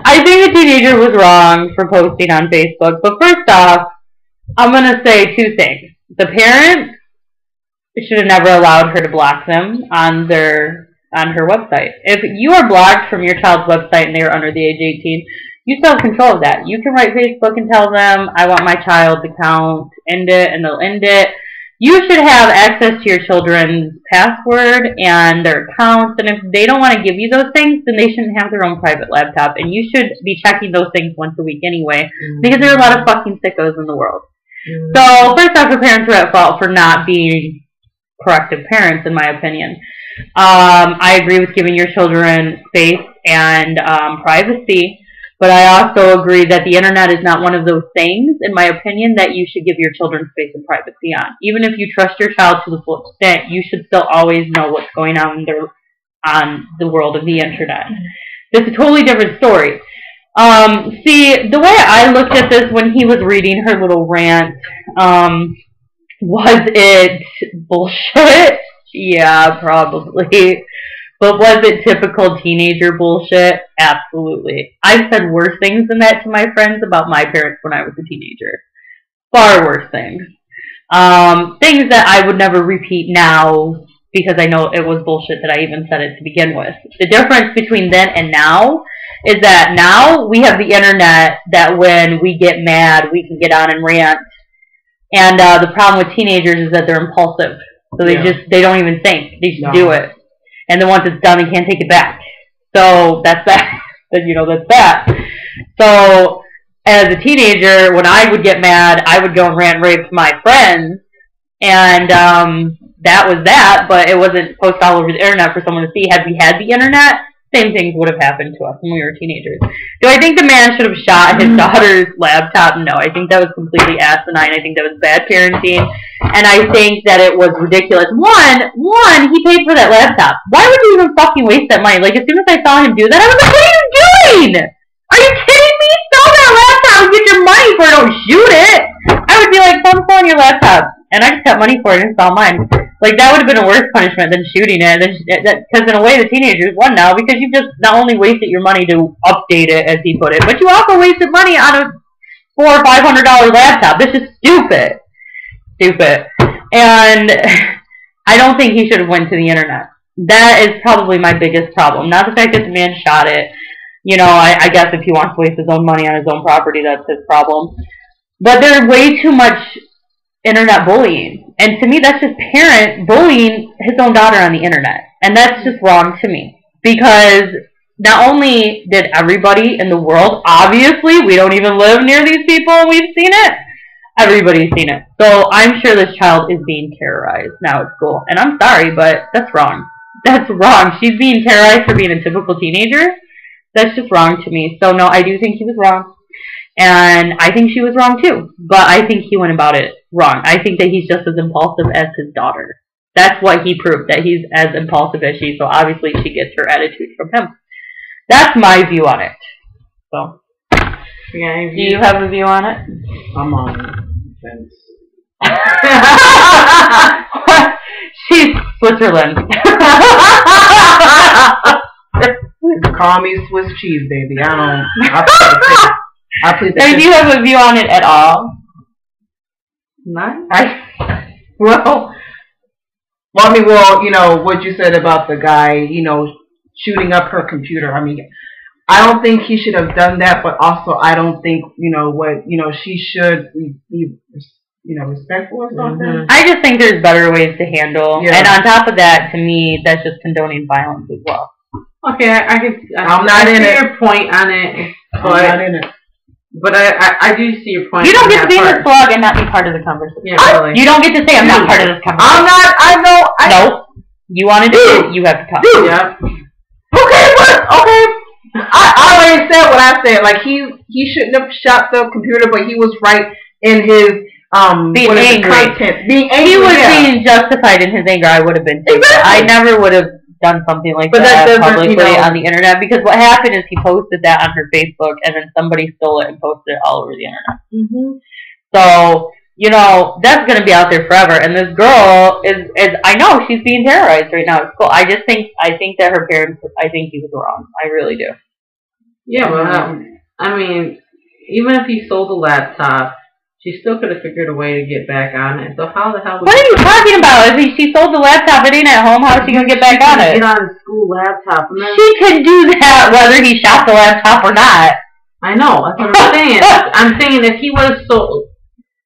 I think the teenager was wrong for posting on Facebook. But first off, I'm gonna say two things. The parent should have never allowed her to block them on her website. If you are blocked from your child's website and they are under the age 18, you still have control of that. You can write Facebook and tell them, I want my child's account, end it, and they'll end it. You should have access to your children's password and their accounts, and if they don't want to give you those things, then they shouldn't have their own private laptop, and you should be checking those things once a week anyway, because there are a lot of fucking sickos in the world. So, first off, the parents are at fault for not being corrective parents, in my opinion. I agree with giving your children space and privacy, but I also agree that the internet is not one of those things, in my opinion, that you should give your children space and privacy on. Even if you trust your child to the full extent, you should still always know what's going on on the world of the internet. It's a totally different story. See, the way I looked at this when he was reading her little rant, was it bullshit? Yeah, probably. But was it typical teenager bullshit? Absolutely. I've said worse things than that to my friends about my parents when I was a teenager. Far worse things. Things that I would never repeat now because I know it was bullshit that I even said it to begin with. The difference between then and now is that now we have the internet that when we get mad, we can get on and rant. And the problem with teenagers is that they're impulsive. So they don't even think. They just do it. And then once it's done, they can't take it back. So that's that. That's that. So as a teenager, when I would get mad, I would go and rant and rave to my friends. And that was that, but it wasn't posted all over the internet for someone to see. Had we had the internet, same things would have happened to us when we were teenagers. Do I think the man should have shot his daughter's laptop? No, I think that was completely asinine. I think that was bad parenting, and I think that it was ridiculous. One, he paid for that laptop. Why would you even fucking waste that money? Like, as soon as I saw him do that, I was like, what are you doing? Are you kidding me? Sell that laptop and get your money for it. Don't shoot it. I would be like, I'm selling your laptop. And I just got money for it and it's all mine. Like, that would have been a worse punishment than shooting it. Because in a way, the teenagers won now because you just not only wasted your money to update it, as he put it, but you also wasted money on a $400 or $500 laptop. This is stupid. Stupid. And I don't think he should have went to the internet. That is probably my biggest problem. Not the fact that the man shot it. I guess if he wants to waste his own money on his own property, that's his problem. But there's way too much internet bullying. And to me, that's just parent bullying his own daughter on the internet. And that's just wrong to me. Because not only did everybody in the world, obviously, we don't even live near these people and we've seen it. Everybody's seen it. So I'm sure this child is being terrorized now at school. And I'm sorry, but that's wrong. That's wrong. She's being terrorized for being a typical teenager. That's just wrong to me. So no, I do think he was wrong. And I think she was wrong too. But I think he went about it wrong. I think that he's just as impulsive as his daughter. That's what he proved, that he's as impulsive as she. So obviously she gets her attitude from him. That's my view on it. So, do you have a view on it? I'm on the fence. She's Switzerland. Call me Swiss cheese, baby. Do you have a view on it at all? None. Well, what you said about the guy, shooting up her computer. I mean, I don't think he should have done that, but also I don't think, she should be, respectful or something. Mm-hmm. I just think there's better ways to handle. Yeah. And on top of that, to me, that's just condoning violence as well. Okay, I'm not in your point on it. I'm not in it. But I do see your point. You don't get to be in this vlog and not be part of the conversation. Yeah, really. You don't get to say I'm not part of this conversation. I'm not. I know. No. You wanted to do it. You have to talk. Yeah. Okay, but okay. I already said what I said. Like he shouldn't have shot the computer, but he was right in his being angry. Content. Being angry. He was being justified in his anger. I would have been too. Exactly. I never would have done something like that publicly on the internet, because what happened is he posted that on her Facebook and then somebody stole it and posted it all over the internet. Mm-hmm. So, that's going to be out there forever. And this girl is I know she's being terrorized right now at school. I think that her parents, I think he was wrong. I really do. Yeah, well, I mean, even if he sold the laptop, she still could have figured a way to get back on it. So how the hell? What are you talking about? If she sold the laptop, it ain't at home. How is she gonna get back on it? Get on a school laptop. And then, she can do that whether he shot the laptop or not. I know. That's what I'm saying. I'm saying if he would have sold,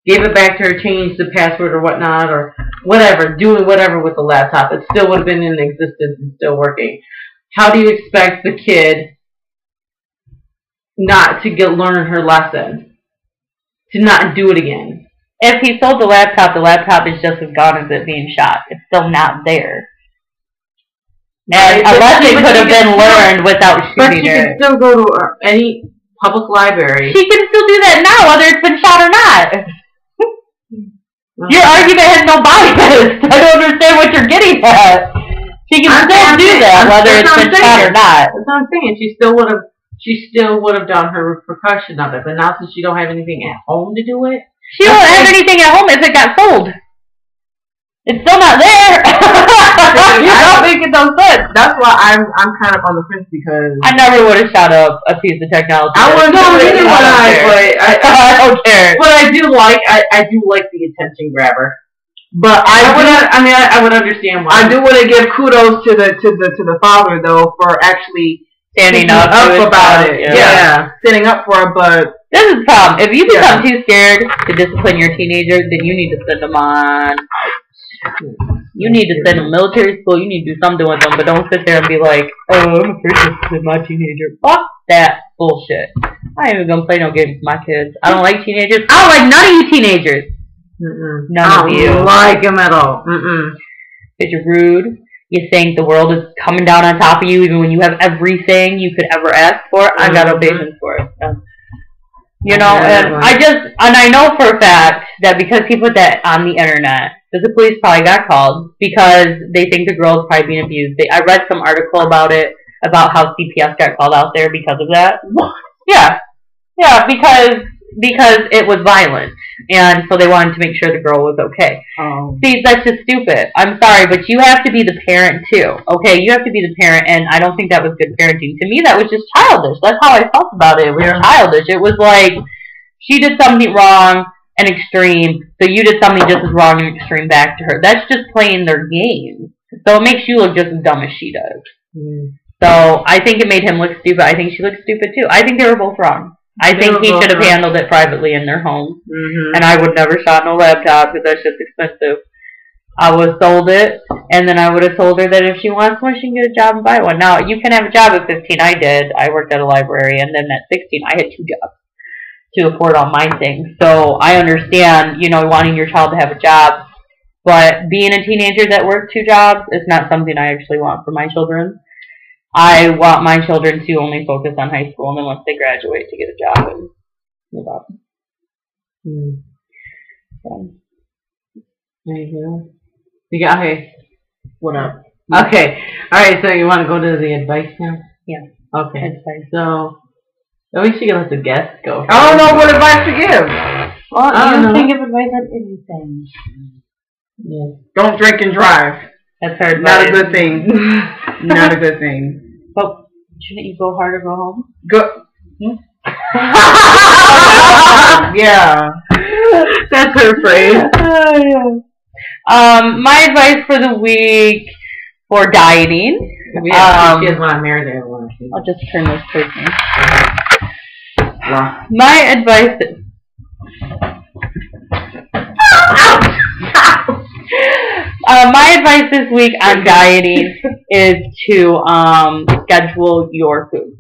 gave it back to her, changed the password or whatnot, or whatever, doing whatever with the laptop, it still would have been in existence and still working. How do you expect the kid not to learn her lesson? To not do it again? If he sold the laptop is just as gone as it being shot. It's still not there. And unless it could have been learned without shooting it. But she can still go to any public library. She can still do that now, whether it's been shot or not. Your argument has no bias. I don't understand what you're getting at. She can still do that, whether it's been shot or not. That's what I'm saying. She still would have done her repercussion of it. But now since she don't have anything at home to do it, she don't have anything at home if it got sold. It's still not there. You're not making no sense. That's why I'm kind of on the fence because I never would have shot up a piece of technology. I wouldn't do it, but I don't care. But I do like the attention grabber. But I would understand why. I do want to give kudos to the father though for actually standing up about it. Yeah, standing up for it. But this is the problem. If you become too scared to discipline your teenager, then you need to send them on. You need to send them to military school. You need to do something with them, but don't sit there and be like, "Oh, I'm afraid to discipline my teenager." Fuck that bullshit. I ain't even gonna play no games with my kids. I don't like teenagers. I don't like none of you teenagers. None of you. I don't like them at all. Because you're rude. You think the world is coming down on top of you even when you have everything you could ever ask for. I got no patience for it. You know, and I know for a fact that because he put that on the internet, that the police probably got called because they think the girl's probably being abused. I read some article about it, about how CPS got called out there because of that. What? Yeah, because it was violent, and so they wanted to make sure the girl was okay. See, that's just stupid. I'm sorry, but you have to be the parent too. Okay, you have to be the parent, and I don't think that was good parenting. To me, that was just childish. That's how I felt about it. It was childish. It was like she did something wrong and extreme, so you did something just as wrong and extreme back to her. That's just playing their game. So it makes you look just as dumb as she does. So I think it made him look stupid. I think she looked stupid too. I think they were both wrong. I think he should have handled it privately in their home. And I would never shot no laptop because that's just expensive. I would have sold it, and then I would have told her that if she wants one, she can get a job and buy one. Now, you can have a job at 15. I did. I worked at a library, and then at 16, I had 2 jobs to afford all my things. So I understand, you know, wanting your child to have a job, but being a teenager that works 2 jobs is not something I actually want for my children. I want my children to only focus on high school, and then once they graduate, to get a job and move up. So, there you go. You got, hey, what up? Okay. Alright, so you want to go to the advice now? Yeah. Okay. Advice. So, we should let the guests go. I don't know what advice to give. Well, you don't give advice on anything. Yeah. Don't drink and drive. That's hard. Not a good thing. Not a good thing. But shouldn't you go hard or go home? Go. Yeah. That's her phrase. My advice for the week for dieting. She doesn't want to marry the other one. I'll just turn this towards me. My advice is... my advice this week on dieting is to schedule your food.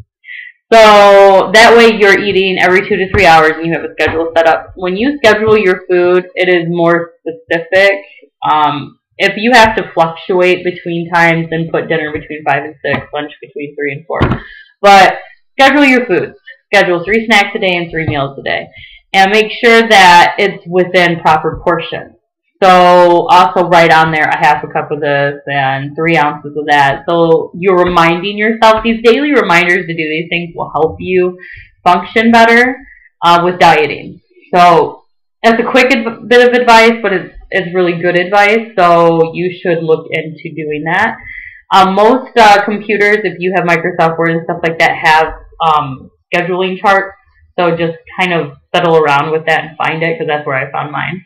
So that way you're eating every 2 to 3 hours and you have a schedule set up. When you schedule your food, it is more specific. If you have to fluctuate between times, then put dinner between 5 and 6, lunch between 3 and 4. But schedule your foods. Schedule 3 snacks a day and 3 meals a day. And make sure that it's within proper portions. So also write on there 1/2 cup of this and 3 ounces of that. So you're reminding yourself. These daily reminders to do these things will help you function better with dieting. So that's a quick bit of advice, but it's really good advice. So you should look into doing that. Most computers, if you have Microsoft Word and stuff like that, have scheduling chart. So just kind of fiddle around with that and find it, because that's where I found mine.